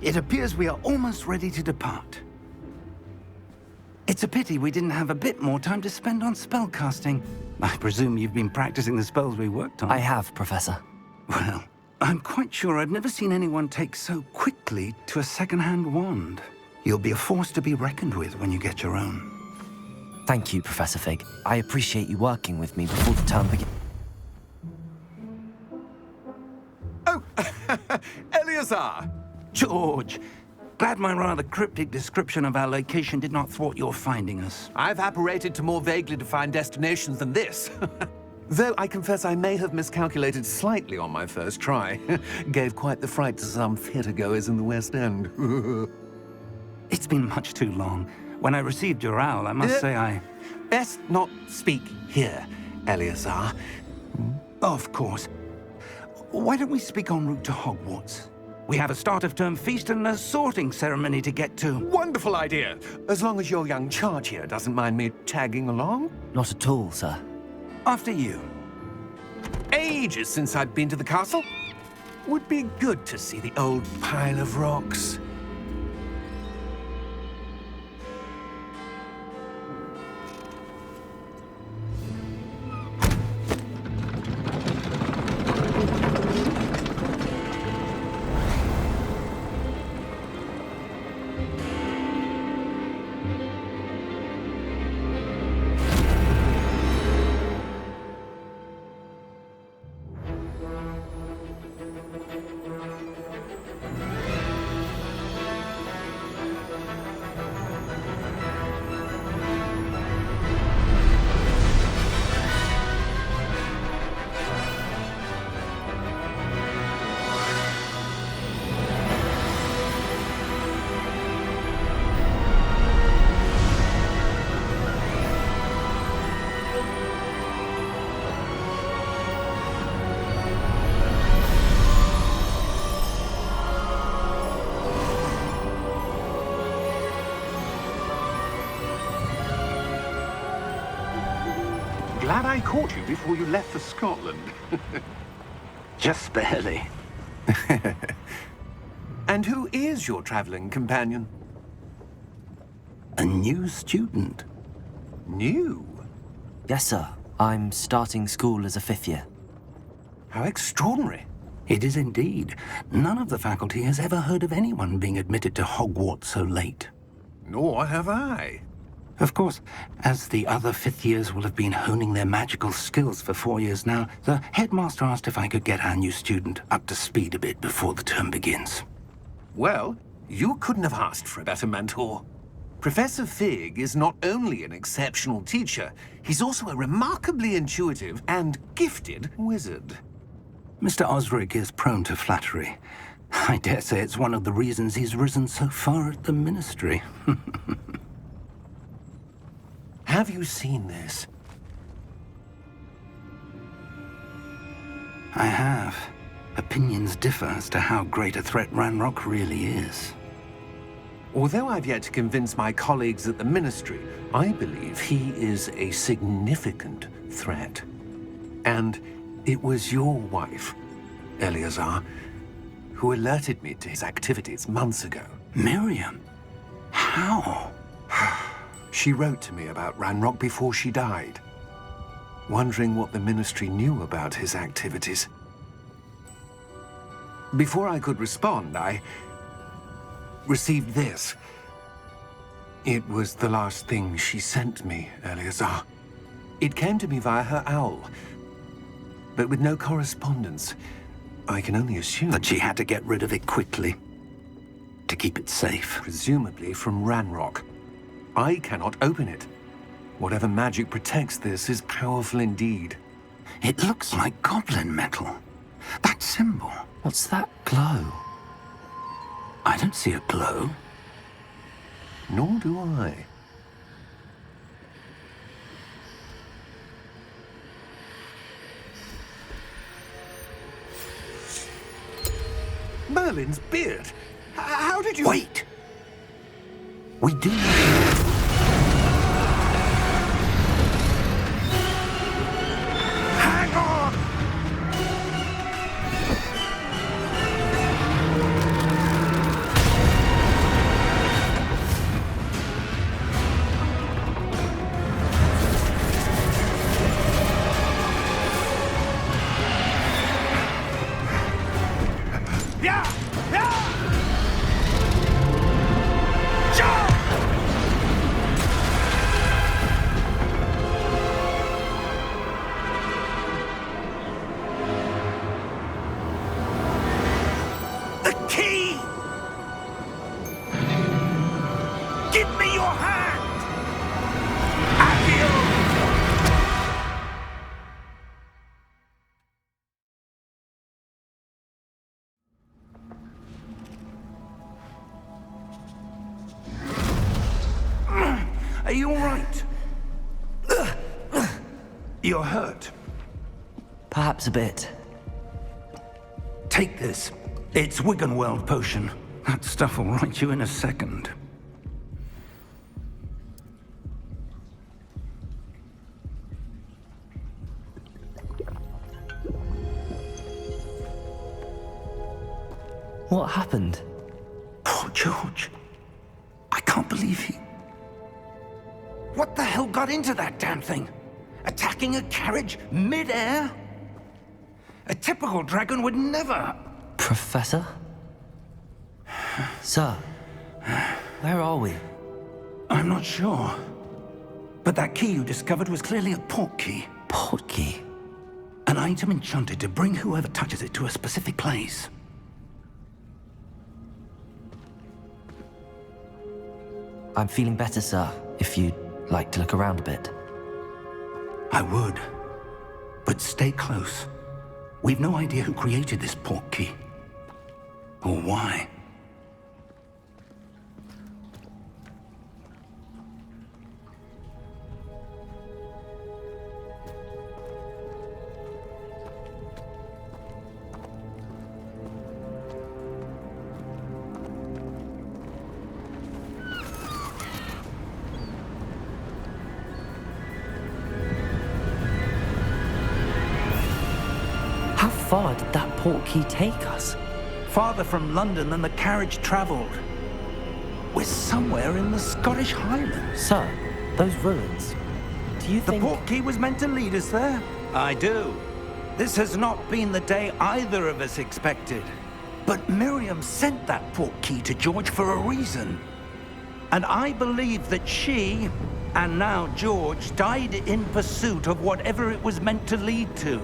It appears we are almost ready to depart. It's a pity we didn't have a bit more time to spend on spellcasting. I presume you've been practicing the spells we worked on. I have, Professor. Well, I'm quite sure I've never seen anyone take so quickly to a second-hand wand. You'll be a force to be reckoned with when you get your own. Thank you, Professor Fig. I appreciate you working with me before the term begins. Oh, Eleazar! George, glad my rather cryptic description of our location did not thwart your finding us. I've apparated to more vaguely defined destinations than this. Though I confess I may have miscalculated slightly on my first try. Gave quite the fright to some theatre-goers in the West End. It's been much too long. When I received your owl, I must say I... Best not speak here, Eleazar. Of course. Why don't we speak en route to Hogwarts? We have a start-of-term feast and a sorting ceremony to get to. Wonderful idea! As long as your young charge here doesn't mind me tagging along. Not at all, sir. After you. Ages since I've been to the castle. Would be good to see the old pile of rocks. Glad I caught you before you left for Scotland. Just barely. And who is your traveling companion? A new student. New? Yes, sir. I'm starting school as a 5th year. How extraordinary. It is indeed. None of the faculty has ever heard of anyone being admitted to Hogwarts so late. Nor have I. Of course, as the other 5th years will have been honing their magical skills for 4 years now, the headmaster asked if I could get our new student up to speed a bit before the term begins. Well, you couldn't have asked for a better mentor. Professor Fig is not only an exceptional teacher, he's also a remarkably intuitive and gifted wizard. Mr. Osric is prone to flattery. I dare say it's one of the reasons he's risen so far at the ministry. Have you seen this? I have. Opinions differ as to how great a threat Ranrock really is. Although I've yet to convince my colleagues at the Ministry, I believe he is a significant threat. And it was your wife, Eleazar, who alerted me to his activities months ago. Miriam? How? She wrote to me about Ranrock before she died, wondering what the Ministry knew about his activities. Before I could respond, I received this. It was the last thing she sent me, Eleazar. It came to me via her owl, but with no correspondence. I can only assume That she had to get rid of it quickly, to keep it safe. presumably from Ranrock. I cannot open it. Whatever magic protects this is powerful indeed. It looks like goblin metal. That symbol. What's that glow? I don't see a glow. Nor do I. Merlin's beard. How did you... Wait! We do... Hang on! The key! Give me your hand! Accio! Are you all right? You're hurt. Perhaps a bit. Take this. It's Wiggenweld potion. That stuff will right you in a second. What happened? Poor George. I can't believe he... What the hell got into that damn thing? Attacking a carriage mid-air? A typical dragon would never... Professor? Sir, where are we? I'm not sure. But that key you discovered was clearly a port key. Port key? An item enchanted to bring whoever touches it to a specific place. I'm feeling better, sir, if you'd like to look around a bit. I would. But stay close. We've no idea who created this port key. Or why. How far did that port key take us? Farther from London than the carriage traveled. We're somewhere in the Scottish Highlands. Sir, those ruins. Do you The think... port key was meant to lead us there? I do. This has not been the day either of us expected. But Miriam sent that port key to George for a reason. And I believe that she, and now George, died in pursuit of whatever it was meant to lead to.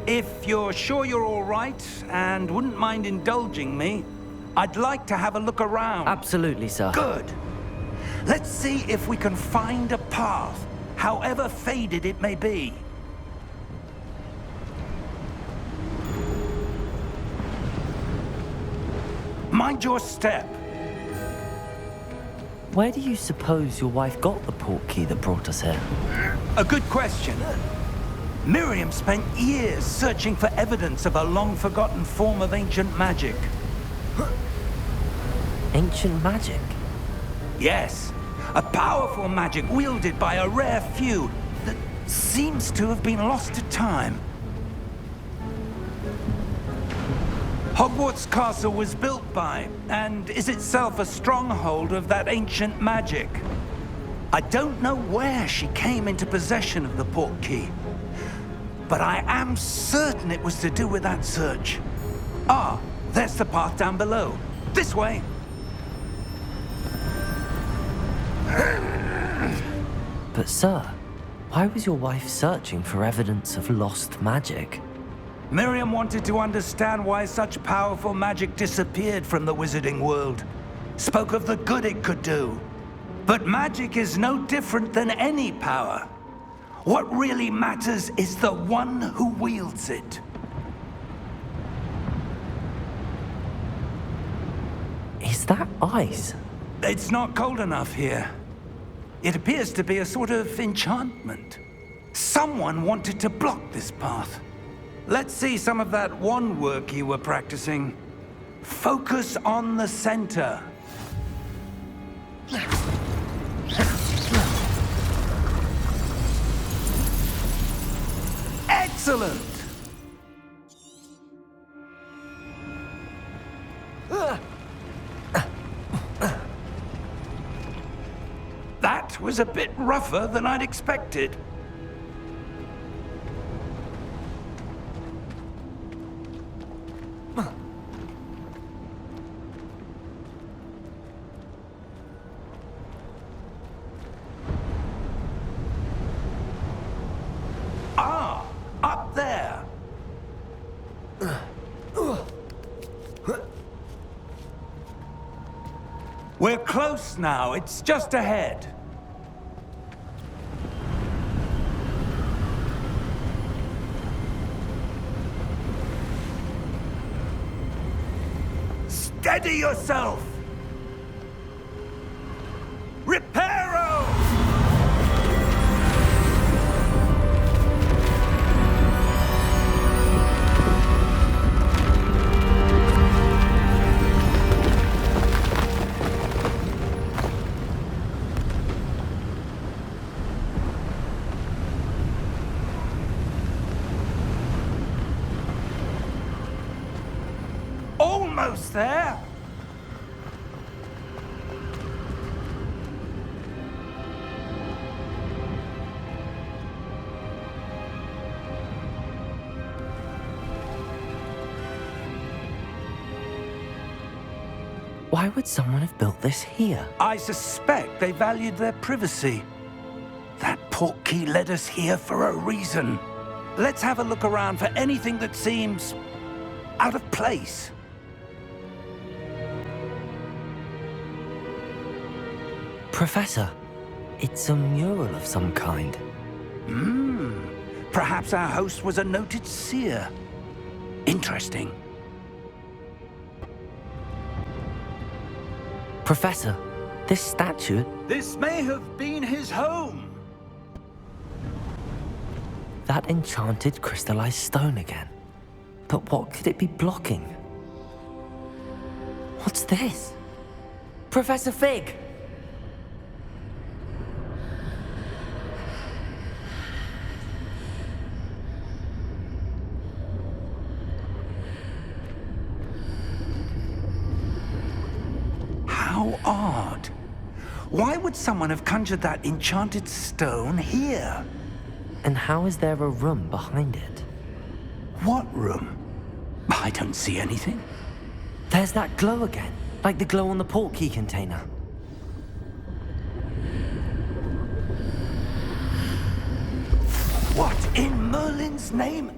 If you're sure you're all right and wouldn't mind indulging me, I'd like to have a look around. Absolutely, sir. Good. Let's see if we can find a path, however faded it may be. Mind your step. Where do you suppose your wife got the port key that brought us here? A good question. Miriam spent years searching for evidence of a long-forgotten form of ancient magic. Ancient magic? Yes, a powerful magic wielded by a rare few that seems to have been lost to time. Hogwarts Castle was built by, and is itself a stronghold of that ancient magic. I don't know where she came into possession of the port key, but I am certain it was to do with that search. Ah, there's the path down below. This way. But sir, why was your wife searching for evidence of lost magic? Miriam wanted to understand why such powerful magic disappeared from the wizarding world. Spoke of the good it could do. But magic is no different than any power. What really matters is the one who wields it. Is that ice? It's not cold enough here. It appears to be a sort of enchantment. Someone wanted to block this path. Let's see some of that wand work you were practicing. Focus on the center. Excellent! That was a bit rougher than I'd expected. We're close now. It's just ahead. Steady yourself! Reparo! Almost there! Why would someone have built this here? I suspect they valued their privacy. That portkey led us here for a reason. Let's have a look around for anything that seems out of place. Professor, it's a mural of some kind. Perhaps our host was a noted seer. Interesting. Professor, this statue... This may have been his home. That enchanted crystallized stone again. But what could it be blocking? What's this? Professor Fig! How odd. Why would someone have conjured that enchanted stone here? And how is there a room behind it? What room? I don't see anything. There's that glow again, like the glow on the portkey container. What in Merlin's name?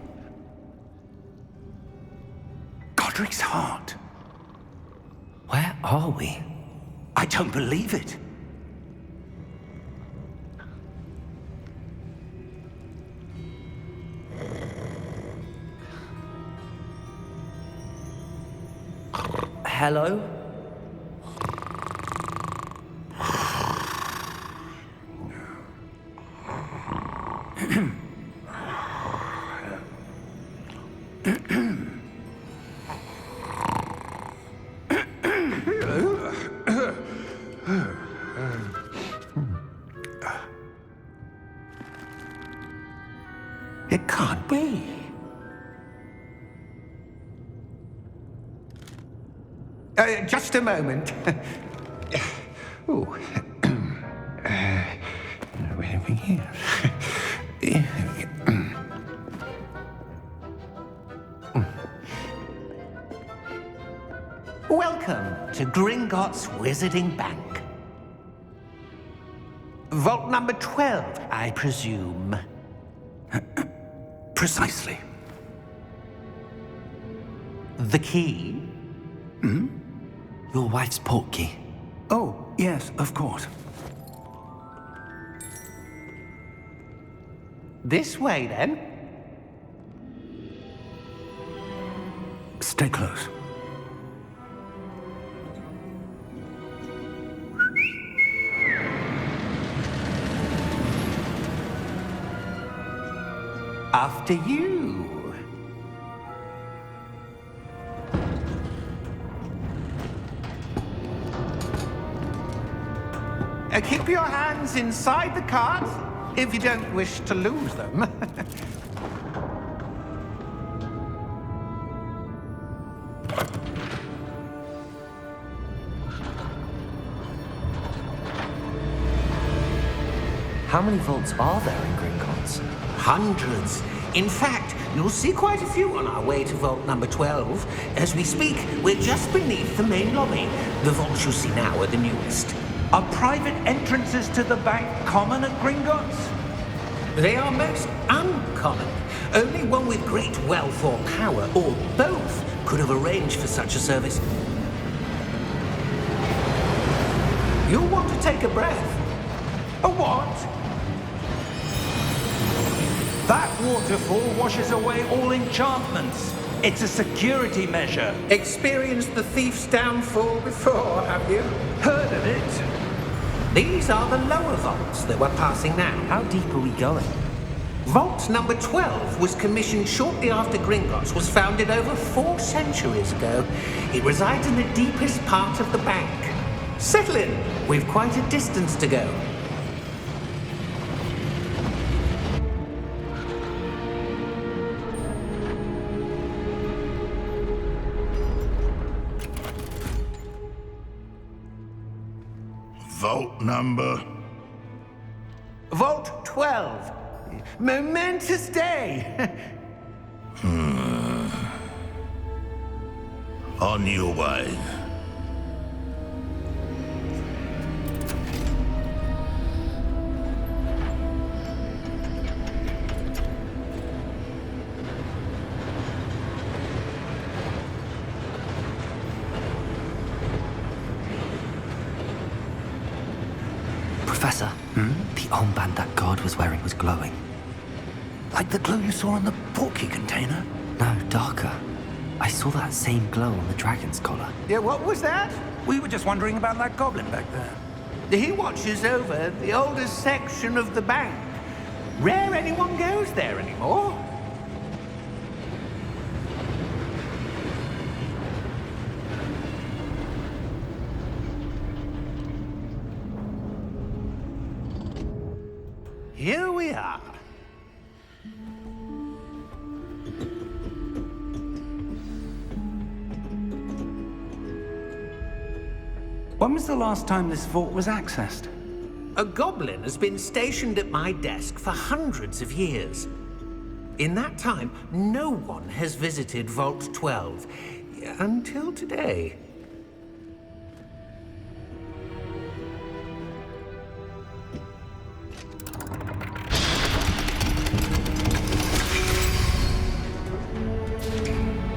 Godric's heart. Where are we? I don't believe it. Hello? It can't be. Just a moment. Oh. Where are we here? Welcome to Gringotts Wizarding Bank. Vault number 12, I presume. Precisely. The key? Your wife's portkey. Oh, yes, of course. This way, then. Stay close. After you. Keep your hands inside the cart if you don't wish to lose them. How many vaults are there in Gringotts? Hundreds. In fact, you'll see quite a few on our way to vault number 12. As we speak, we're just beneath the main lobby. The vaults you see now are the newest. Are private entrances to the bank common at Gringotts? They are most uncommon. Only one with great wealth or power, or both, could have arranged for such a service. You'll want to take a breath. A what? That waterfall washes away all enchantments. It's a security measure. Experienced the thief's downfall before, have you? Heard of it? These are the lower vaults that we're passing now. How deep are we going? Vault number 12 was commissioned shortly after Gringotts was founded over 4 centuries ago. It resides in the deepest part of the bank. Settle in. We've quite a distance to go. Vault number? Vault 12. Momentous day. On your way. Professor, the armband that guard was wearing was glowing. Like the glow you saw in the portkey container? No, darker. I saw that same glow on the dragon's collar. Yeah, what was that? We were just wondering about that goblin back there. He watches over the oldest section of the bank. Rare anyone goes there anymore. Here we are. When was the last time this vault was accessed? A goblin has been stationed at my desk for hundreds of years. In that time, no one has visited Vault 12 until today.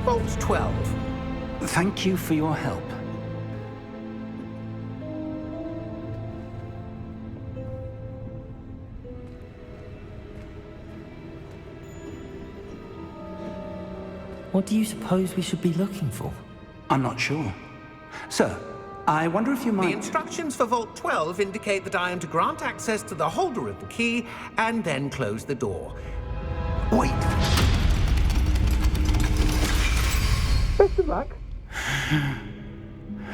Vault 12. Thank you for your help. What do you suppose we should be looking for? I'm not sure. Sir, I wonder if you The might... instructions for Vault 12 indicate that I am to grant access to the holder of the key and then close the door. Wait! Best of luck.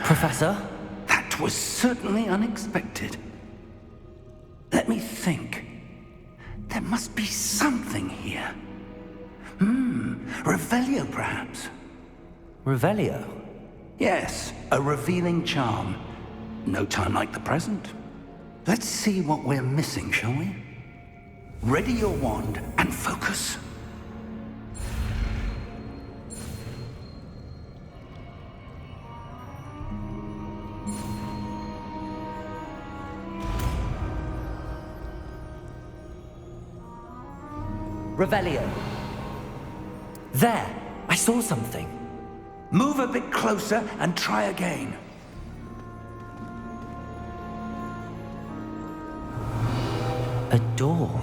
Professor? That was certainly unexpected. Let me think. There must be something here. Revelio, perhaps? Revelio? Yes, a revealing charm. No time like the present. Let's see what we're missing, shall we? Ready your wand and focus. Revelio. There! I saw something. Move a bit closer and try again. A door.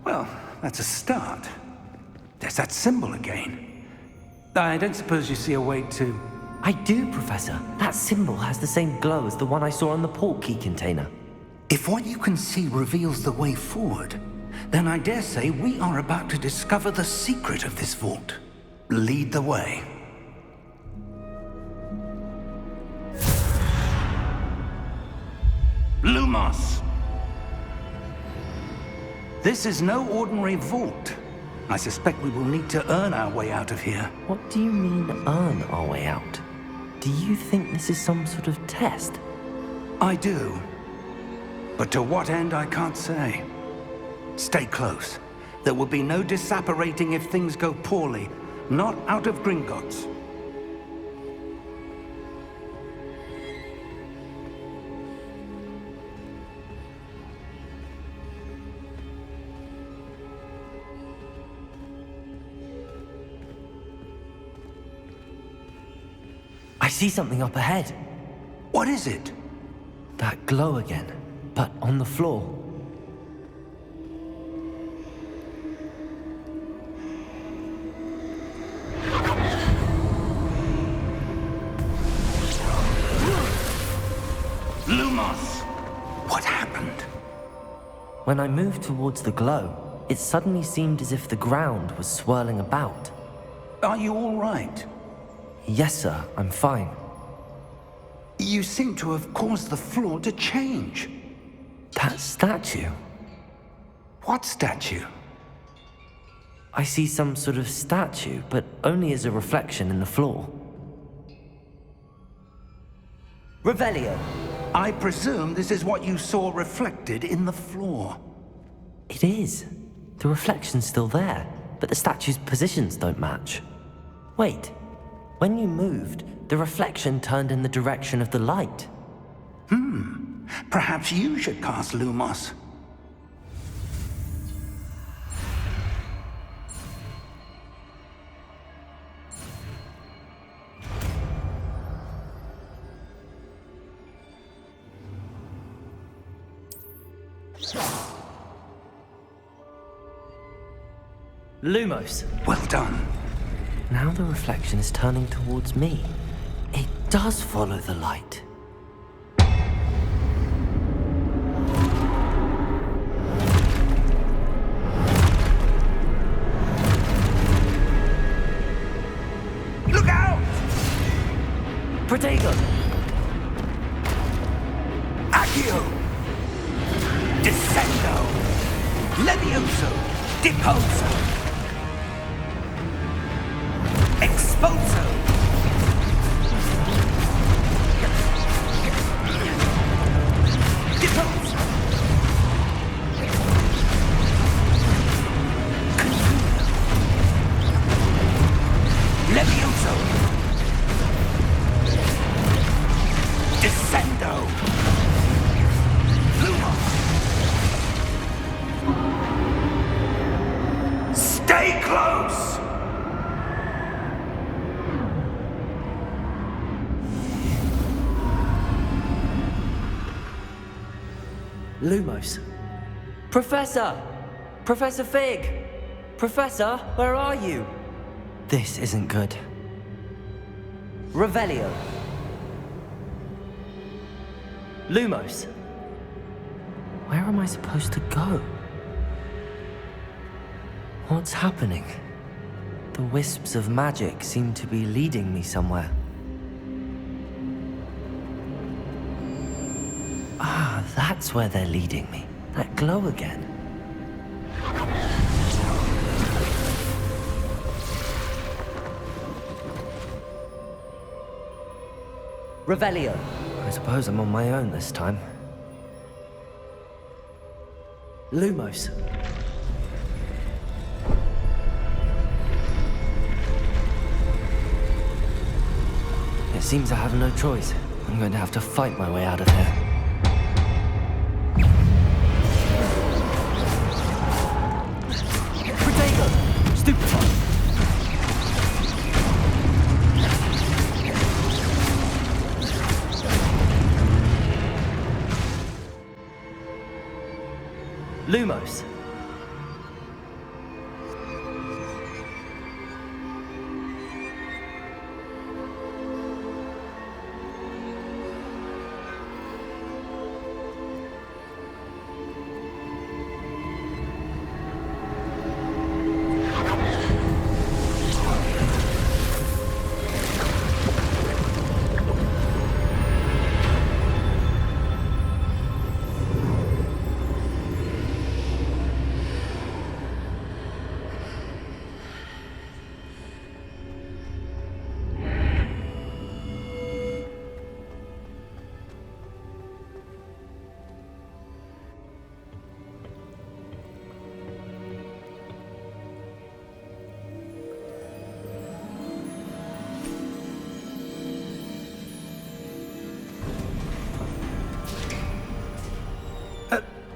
Well, that's a start. There's that symbol again. I don't suppose you see a way to... I do, Professor. That symbol has the same glow as the one I saw on the portkey container. If what you can see reveals the way forward, then I dare say we are about to discover the secret of this vault. Lead the way. Lumos! This is no ordinary vault. I suspect we will need to earn our way out of here. What do you mean, earn our way out? Do you think this is some sort of test? I do. But to what end, I can't say. Stay close. There will be no disapparating if things go poorly. Not out of Gringotts. I see something up ahead. What is it? That glow again, but on the floor. Lumos! What happened? When I moved towards the glow, it suddenly seemed as if the ground was swirling about. Are you all right? Yes, sir, I'm fine. You seem to have caused the floor to change. That statue? What statue? I see some sort of statue, but only as a reflection in the floor. Revelio! I presume this is what you saw reflected in the floor. It is. The reflection's still there, but the statue's positions don't match. Wait, when you moved, the reflection turned in the direction of the light. Perhaps you should cast Lumos. Lumos! Well done. Now the reflection is turning towards me. It does follow the light. Look out! Protego! Accio! Descendo! Levioso! Deposo! Exposo! Deposo! Levioso! Descendo! Lumo! Stay close! Lumos. Professor! Professor Fig! Professor, where are you? This isn't good. Revelio. Lumos. Where am I supposed to go? What's happening? The wisps of magic seem to be leading me somewhere. Ah, that's where they're leading me. That glow again. Revelio. I suppose I'm on my own this time. Lumos. It seems I have no choice. I'm going to have to fight my way out of here. Protego! Stupefy! Lumos.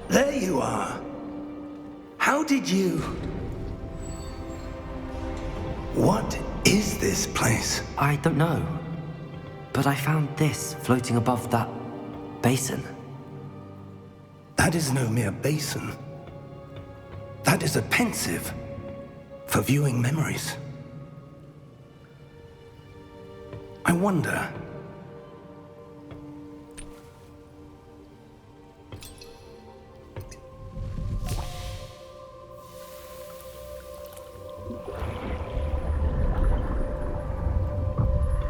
There you are. How did you... What is this place? I don't know. But I found this floating above that basin. That is no mere basin. That is a pensive for viewing memories. I wonder...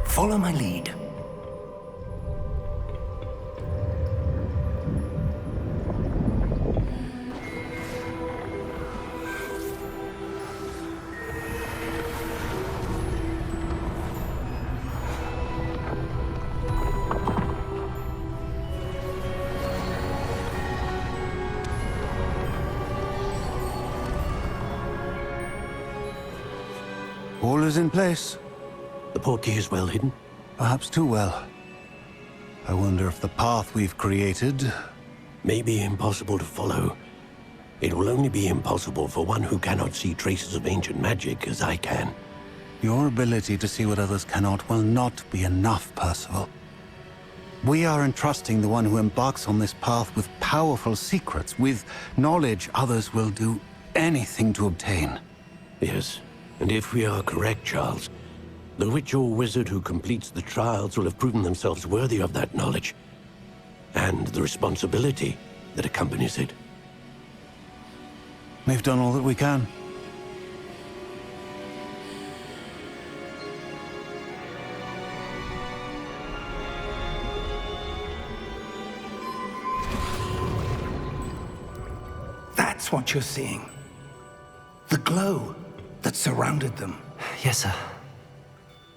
Follow my lead. All is in place. The portkey is well hidden. Perhaps too well. I wonder if the path we've created... May be impossible to follow. It will only be impossible for one who cannot see traces of ancient magic as I can. Your ability to see what others cannot will not be enough, Percival. We are entrusting the one who embarks on this path with powerful secrets, with knowledge others will do anything to obtain. Yes, and if we are correct, Charles, the witch or wizard who completes the trials will have proven themselves worthy of that knowledge, and the responsibility that accompanies it. We've done all that we can. That's what you're seeing. The glow that surrounded them. Yes, sir.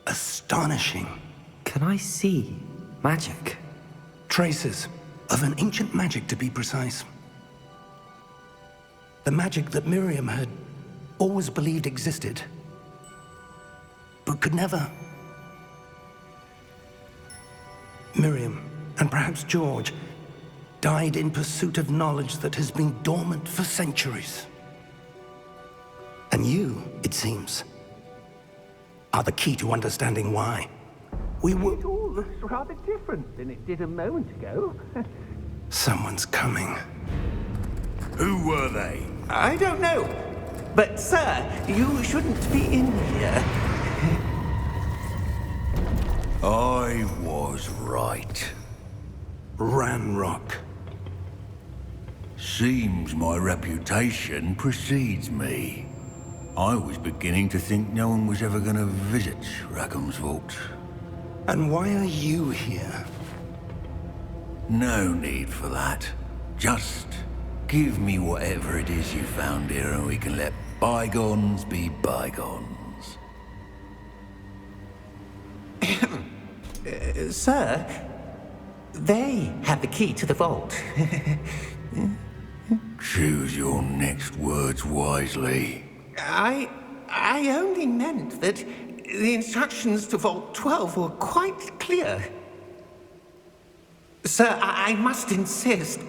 Astonishing. Can I see magic? Traces of an ancient magic, to be precise. The magic that Miriam had always believed existed, but could never. Miriam, and perhaps George, died in pursuit of knowledge that has been dormant for centuries. And you, it seems, are the key to understanding why. We were... It all looks rather different than it did a moment ago. Someone's coming. Who were they? I don't know. But, sir, you shouldn't be in here. I was right. Ranrock. Seems my reputation precedes me. I was beginning to think no one was ever going to visit Rackham's vault. And why are you here? No need for that. Just give me whatever it is you found here and we can let bygones be bygones. Sir, they have the key to the vault. Choose your next words wisely. I only meant that the instructions to Vault 12 were quite clear. Sir, I must insist.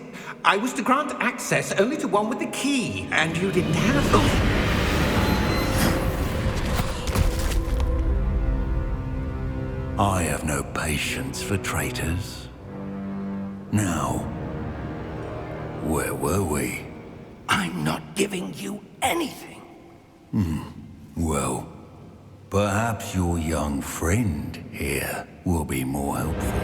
I was to grant access only to one with the key, and you didn't have it. I have no patience for traitors. Now, where were we? I'm not giving you anything. Well, perhaps your young friend here will be more helpful.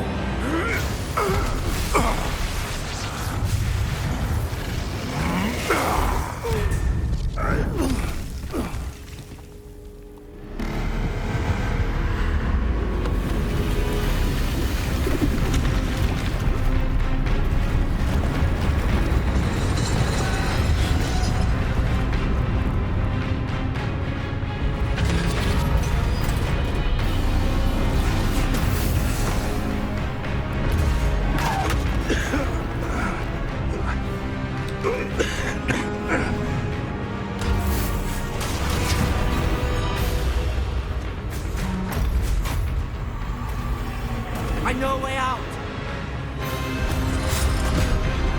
I know a way out!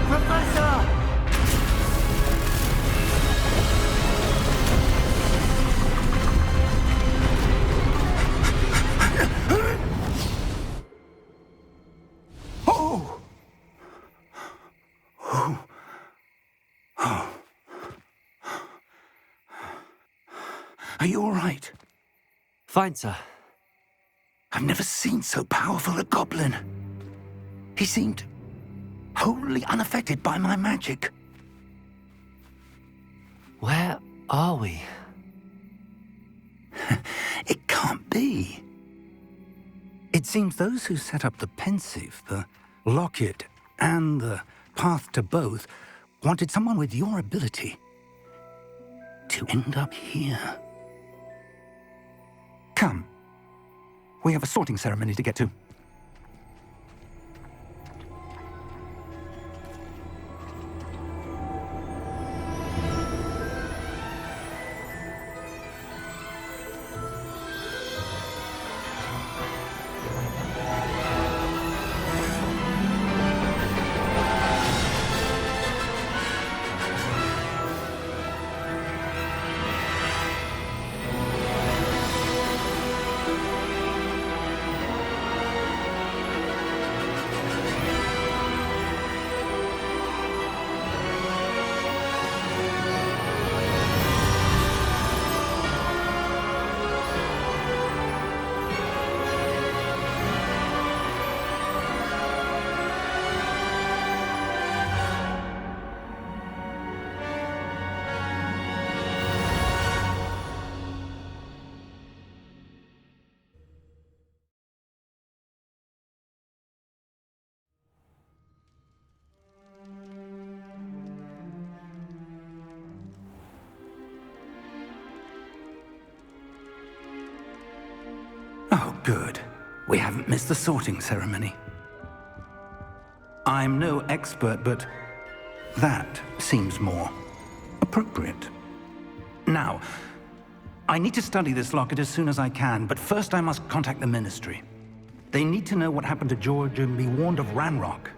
Professor! Oh! Are you all right? Fine, sir. I've never seen so powerful a goblin. He seemed wholly unaffected by my magic. Where are we? It can't be. It seems those who set up the pensive, the locket, and the path to both wanted someone with your ability to end up here. Come. We have a sorting ceremony to get to. Oh, good. We haven't missed the sorting ceremony. I'm no expert, but that seems more appropriate. Now, I need to study this locket as soon as I can, but first I must contact the Ministry. They need to know what happened to George and be warned of Ranrock.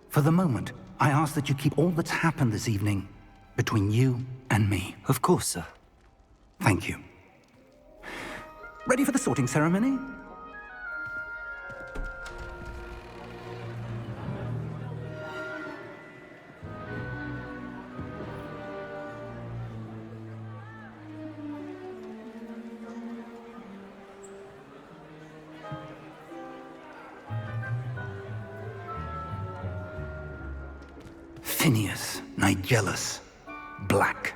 For the moment, I ask that you keep all that's happened this evening between you and me. Of course, sir. Thank you. Ready for the sorting ceremony? Phineas, Nigellus, Black.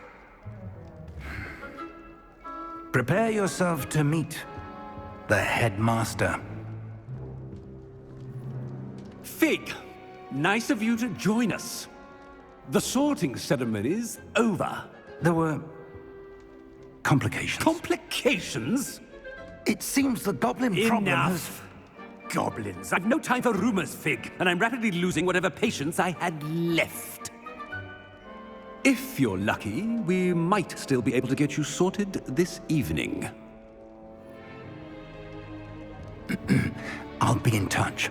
Prepare yourself to meet the headmaster. Fig, nice of you to join us. The sorting ceremony's over. There were complications. Complications? It seems the goblin problem has... Enough! Goblins. I've no time for rumors, Fig, and I'm rapidly losing whatever patience I had left. If you're lucky, we might still be able to get you sorted this evening. I'll be in touch.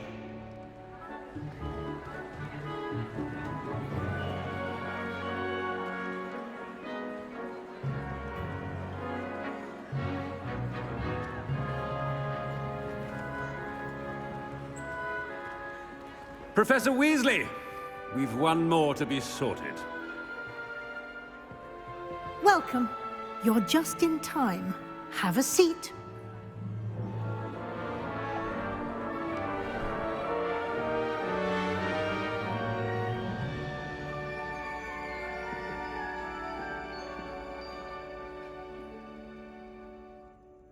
Professor Weasley, we've one more to be sorted. Welcome. You're just in time. Have a seat.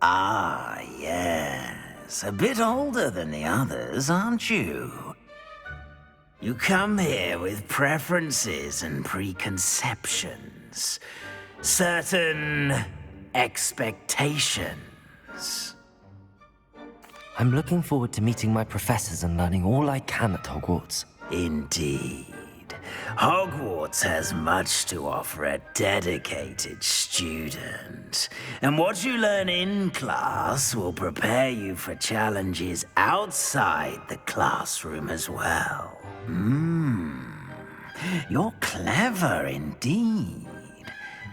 Ah, yes. A bit older than the others, aren't you? You come here with preferences and preconceptions. Certain expectations. I'm looking forward to meeting my professors and learning all I can at Hogwarts. Indeed. Hogwarts has much to offer a dedicated student. And what you learn in class will prepare you for challenges outside the classroom as well. You're clever indeed.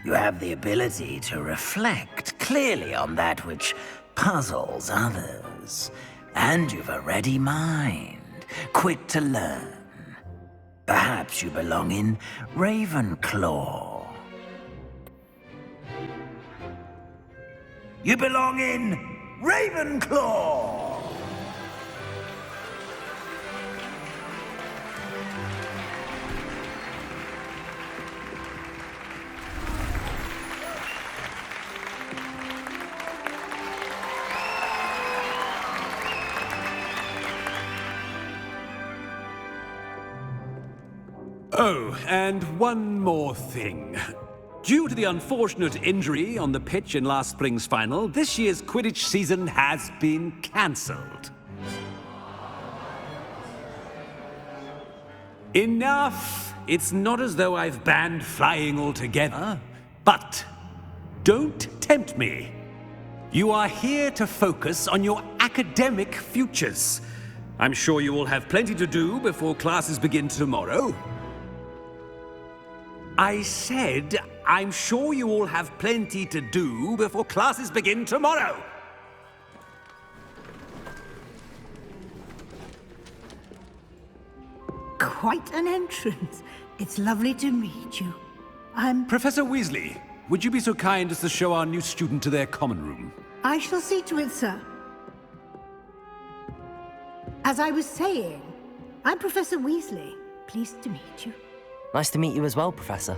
You have the ability to reflect clearly on that which puzzles others. And you've a ready mind, quick to learn. Perhaps you belong in Ravenclaw. You belong in Ravenclaw! Oh, and one more thing. Due to the unfortunate injury on the pitch in last spring's final, this year's Quidditch season has been cancelled. Enough! It's not as though I've banned flying altogether, but don't tempt me. You are here to focus on your academic futures. I'm sure you will have plenty to do before classes begin tomorrow. I said, I'm sure you all have plenty to do before classes begin tomorrow. Quite an entrance. It's lovely to meet you. I'm... Professor Weasley, would you be so kind as to show our new student to their common room? I shall see to it, sir. As I was saying, I'm Professor Weasley. Pleased to meet you. Nice to meet you as well, Professor.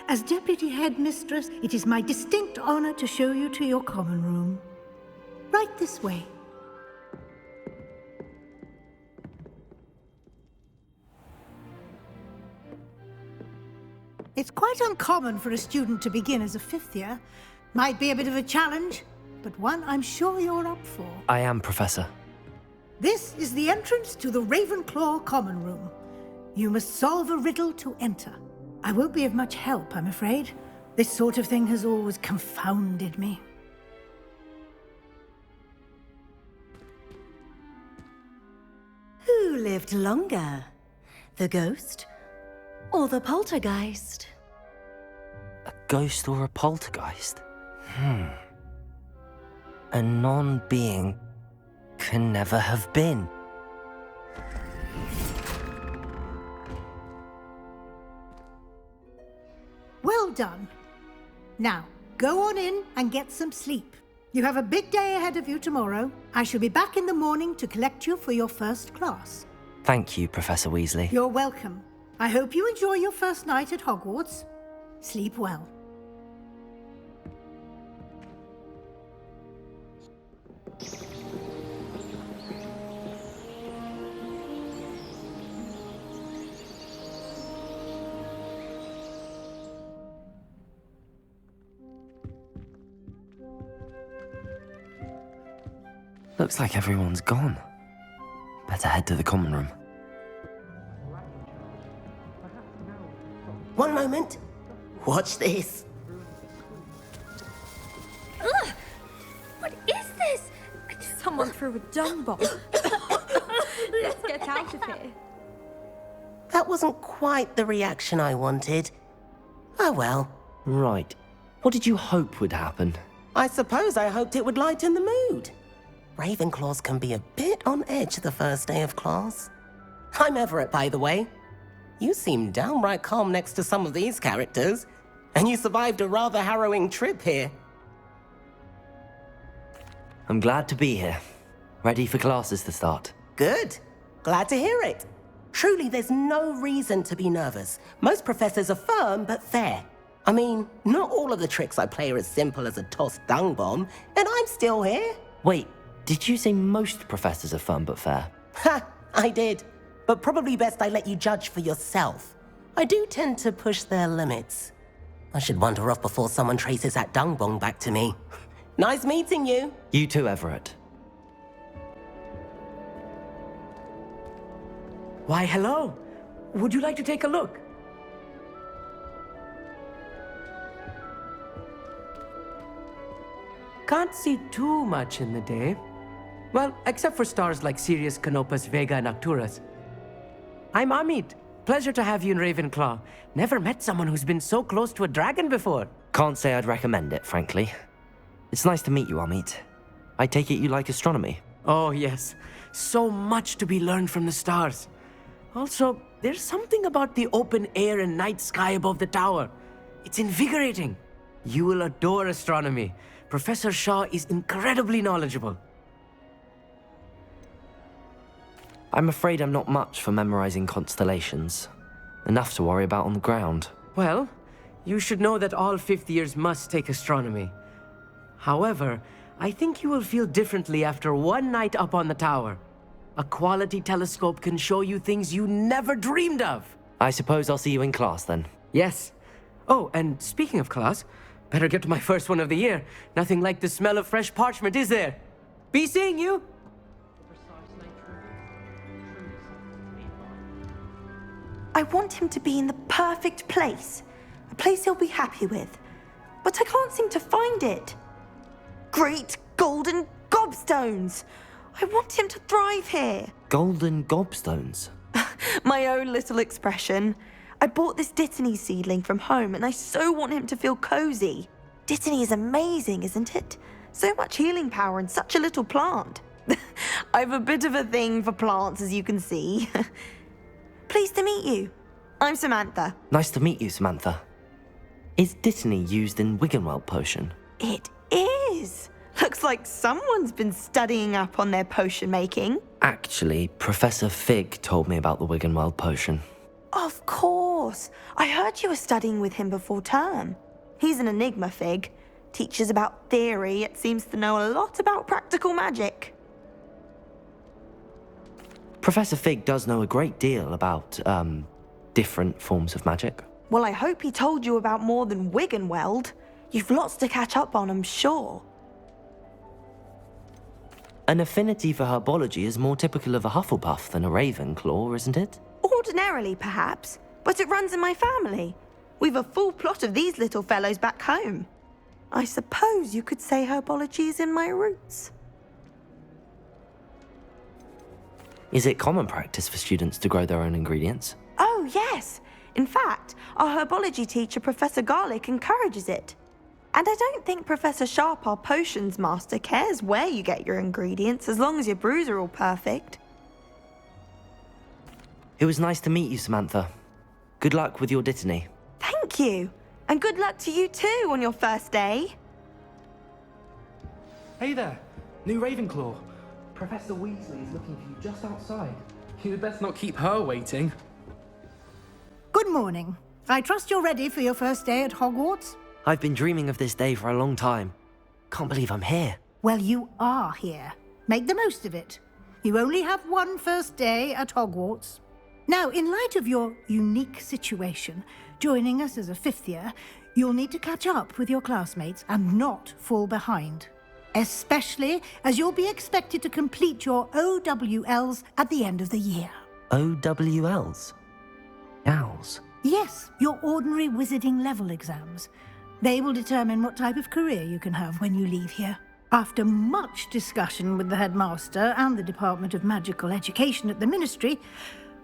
As Deputy Headmistress, it is my distinct honor to show you to your common room. Right this way. It's quite uncommon for a student to begin as a fifth year. Might be a bit of a challenge, but one I'm sure you're up for. I am, Professor. This is the entrance to the Ravenclaw common room. You must solve a riddle to enter. I won't be of much help, I'm afraid. This sort of thing has always confounded me. Who lived longer? The ghost or the poltergeist? A ghost or a poltergeist? A non-being can never have been. Well done. Now, go on in and get some sleep. You have a big day ahead of you tomorrow. I shall be back in the morning to collect you for your first class. Thank you, Professor Weasley. You're welcome. I hope you enjoy your first night at Hogwarts. Sleep well. Looks like everyone's gone. Better head to the common room. One moment. Watch this. Ugh! What is this? Someone threw a dung bomb. Let's get out of here. That wasn't quite the reaction I wanted. Oh well. Right. What did you hope would happen? I suppose I hoped it would lighten the mood. Ravenclaws can be a bit on edge the first day of class. I'm Everett, by the way. You seem downright calm next to some of these characters, and you survived a rather harrowing trip here. I'm glad to be here. Ready for classes to start. Good. Glad to hear it. Truly, there's no reason to be nervous. Most professors are firm but fair. I mean, not all of the tricks I play are as simple as a tossed dung bomb, and I'm still here. Wait, did you say most professors are fun but fair? Ha! I did. But probably best I let you judge for yourself. I do tend to push their limits. I should wander off before someone traces that dung bomb back to me. Nice meeting you. You too, Everett. Why, hello. Would you like to take a look? Can't see too much in the day. Well, except for stars like Sirius, Canopus, Vega, and Arcturus. I'm Amit. Pleasure to have you in Ravenclaw. Never met someone who's been so close to a dragon before. Can't say I'd recommend it, frankly. It's nice to meet you, Amit. I take it you like astronomy. Oh, yes. So much to be learned from the stars. Also, there's something about the open air and night sky above the tower. It's invigorating. You will adore astronomy. Professor Shaw is incredibly knowledgeable. I'm afraid I'm not much for memorizing constellations. Enough to worry about on the ground. Well, you should know that all fifth years must take astronomy. However, I think you will feel differently after one night up on the tower. A quality telescope can show you things you never dreamed of. I suppose I'll see you in class then. Yes. Oh, and speaking of class, better get to my first one of the year. Nothing like the smell of fresh parchment, is there? Be seeing you! I want him to be in the perfect place. A place he'll be happy with. But I can't seem to find it. Great golden gobstones! I want him to thrive here. Golden gobstones? My own little expression. I bought this Dittany seedling from home and I so want him to feel cozy. Dittany is amazing, isn't it? So much healing power in such a little plant. I've a bit of a thing for plants, as you can see. Pleased to meet you. I'm Samantha. Nice to meet you, Samantha. Is Dittany used in Wiggenweld potion? It is. Looks like someone's been studying up on their potion making. Actually, Professor Fig told me about the Wiggenweld potion. Of course. I heard you were studying with him before term. He's an enigma, Fig. Teaches about theory, yet seems to know a lot about practical magic. Professor Fig does know a great deal about, different forms of magic. Well, I hope he told you about more than Wiggenweld. You've lots to catch up on, I'm sure. An affinity for herbology is more typical of a Hufflepuff than a Ravenclaw, isn't it? Ordinarily, perhaps, but it runs in my family. We've a full plot of these little fellows back home. I suppose you could say herbology is in my roots. Is it common practice for students to grow their own ingredients? Oh, yes. In fact, our herbology teacher, Professor Garlick, encourages it. And I don't think Professor Sharp, our potions master, cares where you get your ingredients as long as your brews are all perfect. It was nice to meet you, Samantha. Good luck with your Dittany. Thank you. And good luck to you too on your first day. Hey there, new Ravenclaw. Professor Weasley is looking for you just outside. You'd best not keep her waiting. Good morning. I trust you're ready for your first day at Hogwarts? I've been dreaming of this day for a long time. Can't believe I'm here. Well, you are here. Make the most of it. You only have one first day at Hogwarts. Now, in light of your unique situation, joining us as a fifth year, you'll need to catch up with your classmates and not fall behind. Especially as you'll be expected to complete your OWLs at the end of the year. OWLs? Owls? Yes, your ordinary wizarding level exams. They will determine what type of career you can have when you leave here. After much discussion with the headmaster and the Department of Magical Education at the Ministry,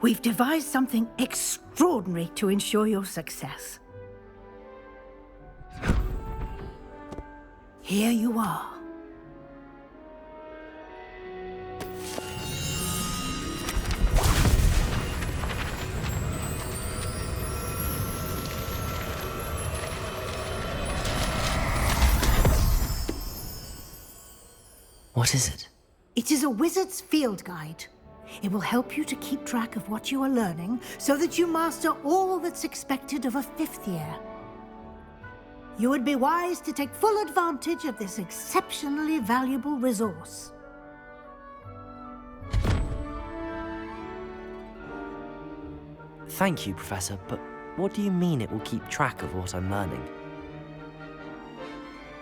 we've devised something extraordinary to ensure your success. Here you are. What is it? It is a wizard's field guide. It will help you to keep track of what you are learning so that you master all that's expected of a fifth year. You would be wise to take full advantage of this exceptionally valuable resource. Thank you, Professor, but what do you mean it will keep track of what I'm learning?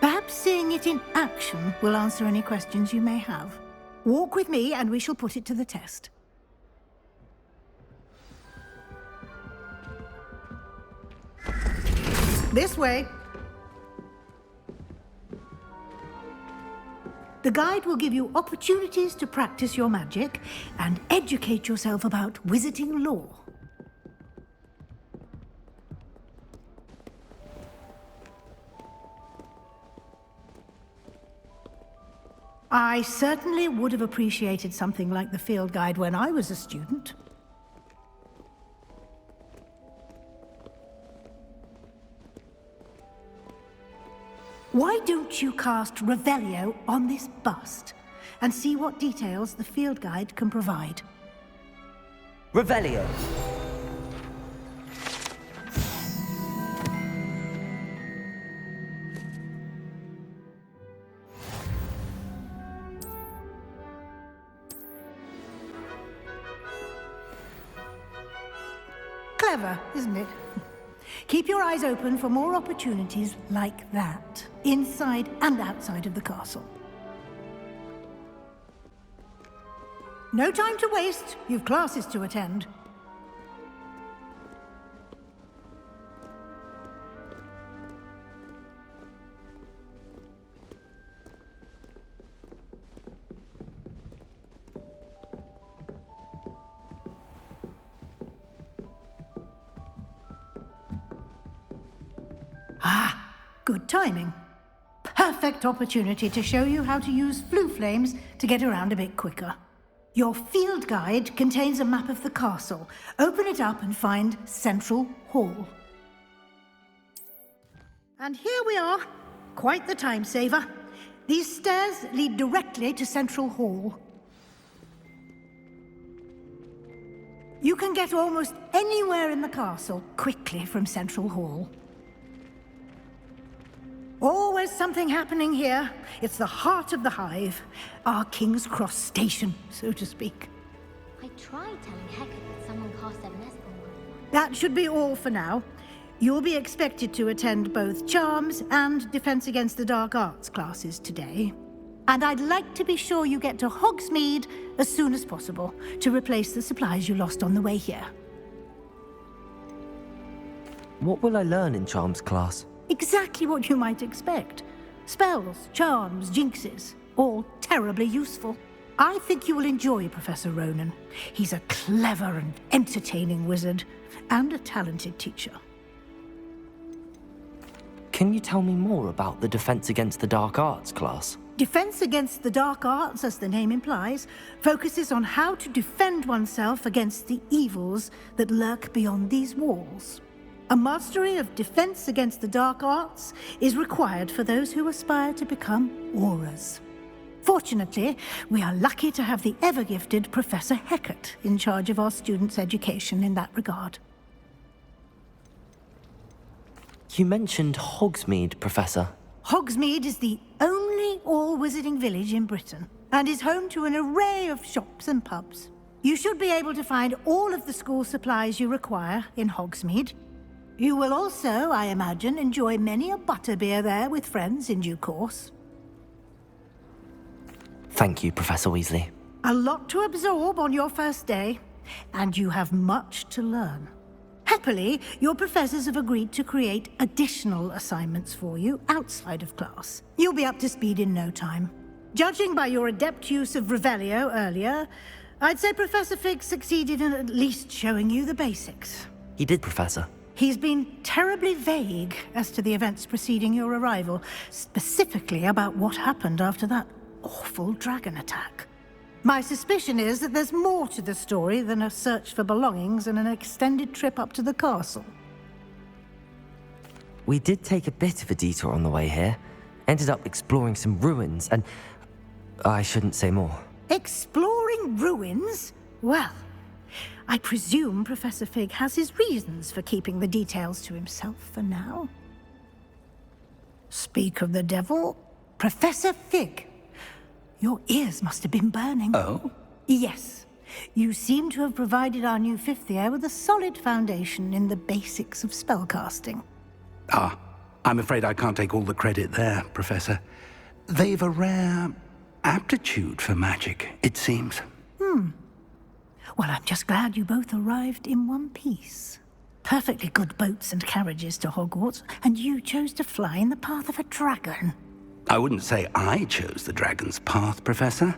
Perhaps seeing it in action will answer any questions you may have. Walk with me and we shall put it to the test. This way. The guide will give you opportunities to practice your magic and educate yourself about wizarding lore. I certainly would have appreciated something like the field guide when I was a student. Why don't you cast Revelio on this bust and see what details the field guide can provide? Revelio. Clever, isn't it? Keep your eyes open for more opportunities like that, inside and outside of the castle. No time to waste. You've classes to attend. Good timing. Perfect opportunity to show you how to use flue flames to get around a bit quicker. Your field guide contains a map of the castle. Open it up and find Central Hall. And here we are. Quite the time saver. These stairs lead directly to Central Hall. You can get almost anywhere in the castle quickly from Central Hall. Always something happening here. It's the heart of the hive. Our King's Cross station, so to speak. I tried telling Hecate that someone cast Evanescence on one. That should be all for now. You'll be expected to attend both Charms and Defense Against the Dark Arts classes today. And I'd like to be sure you get to Hogsmeade as soon as possible to replace the supplies you lost on the way here. What will I learn in Charms class? Exactly what you might expect. Spells, charms, jinxes, all terribly useful. I think you will enjoy Professor Ronan. He's a clever and entertaining wizard, and a talented teacher. Can you tell me more about the Defense Against the Dark Arts class? Defense Against the Dark Arts, as the name implies, focuses on how to defend oneself against the evils that lurk beyond these walls. A mastery of Defense Against the Dark Arts is required for those who aspire to become Auras. Fortunately, we are lucky to have the ever-gifted Professor Hecate in charge of our students' education in that regard. You mentioned Hogsmeade, Professor. Hogsmeade is the only all-wizarding village in Britain and is home to an array of shops and pubs. You should be able to find all of the school supplies you require in Hogsmeade. You will also, I imagine, enjoy many a butterbeer there with friends in due course. Thank you, Professor Weasley. A lot to absorb on your first day, and you have much to learn. Happily, your professors have agreed to create additional assignments for you outside of class. You'll be up to speed in no time. Judging by your adept use of Revelio earlier, I'd say Professor Fig succeeded in at least showing you the basics. He did, Professor. He's been terribly vague as to the events preceding your arrival, specifically about what happened after that awful dragon attack. My suspicion is that there's more to the story than a search for belongings and an extended trip up to the castle. We did take a bit of a detour on the way here. Ended up exploring some ruins and... I shouldn't say more. Exploring ruins? Well, I presume Professor Fig has his reasons for keeping the details to himself for now. Speak of the devil, Professor Fig. Your ears must have been burning. Oh? Yes. You seem to have provided our new fifth year with a solid foundation in the basics of spellcasting. Ah, I'm afraid I can't take all the credit there, Professor. They've a rare aptitude for magic, it seems. Well, I'm just glad you both arrived in one piece. Perfectly good boats and carriages to Hogwarts, and you chose to fly in the path of a dragon. I wouldn't say I chose the dragon's path, Professor.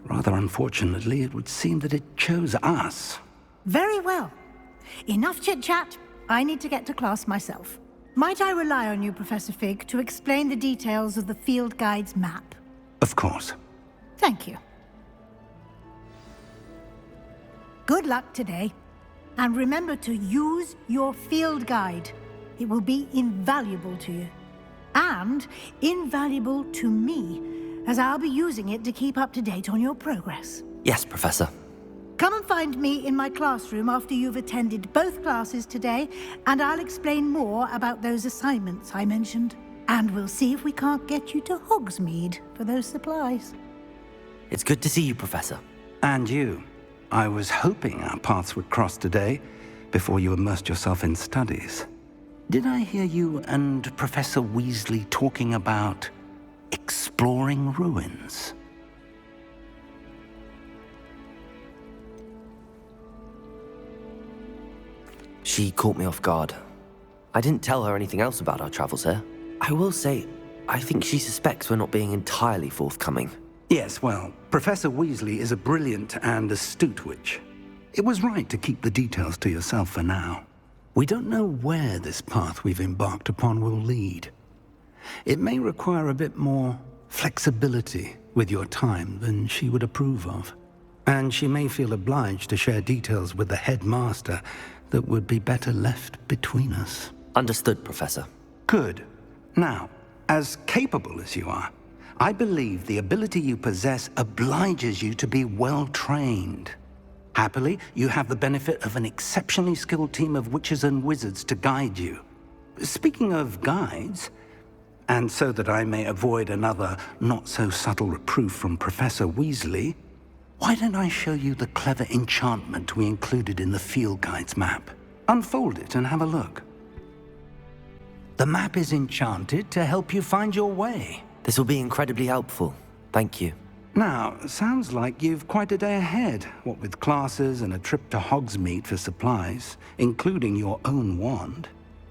Rather unfortunately, it would seem that it chose us. Very well. Enough chit-chat. I need to get to class myself. Might I rely on you, Professor Fig, to explain the details of the field guide's map? Of course. Thank you. Good luck today. And remember to use your field guide. It will be invaluable to you. and invaluable to me, as I'll be using it to keep up to date on your progress. Yes, Professor. Come and find me in my classroom after you've attended both classes today, and I'll explain more about those assignments I mentioned. And we'll see if we can't get you to Hogsmeade for those supplies. It's good to see you, Professor. And you. I was hoping our paths would cross today, before you immersed yourself in studies. Did I hear you and Professor Weasley talking about exploring ruins? She caught me off guard. I didn't tell her anything else about our travels here. I will say, I think she suspects we're not being entirely forthcoming. Yes, well, Professor Weasley is a brilliant and astute witch. It was right to keep the details to yourself for now. We don't know where this path we've embarked upon will lead. It may require a bit more flexibility with your time than she would approve of. And she may feel obliged to share details with the headmaster that would be better left between us. Understood, Professor. Good. Now, as capable as you are, I believe the ability you possess obliges you to be well-trained. Happily, you have the benefit of an exceptionally skilled team of witches and wizards to guide you. Speaking of guides, and so that I may avoid another not-so-subtle reproof from Professor Weasley, why don't I show you the clever enchantment we included in the field guide's map? Unfold it and have a look. The map is enchanted to help you find your way. This will be incredibly helpful. Thank you. Now, sounds like you've quite a day ahead, what with classes and a trip to Hogsmeade for supplies, including your own wand.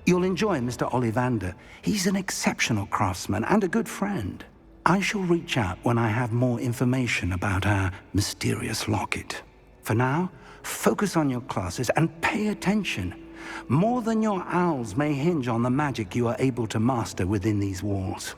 You'll enjoy Mr. Ollivander. He's an exceptional craftsman and a good friend. I shall reach out when I have more information about our mysterious locket. For now, focus on your classes and pay attention. More than your owls may hinge on the magic you are able to master within these walls.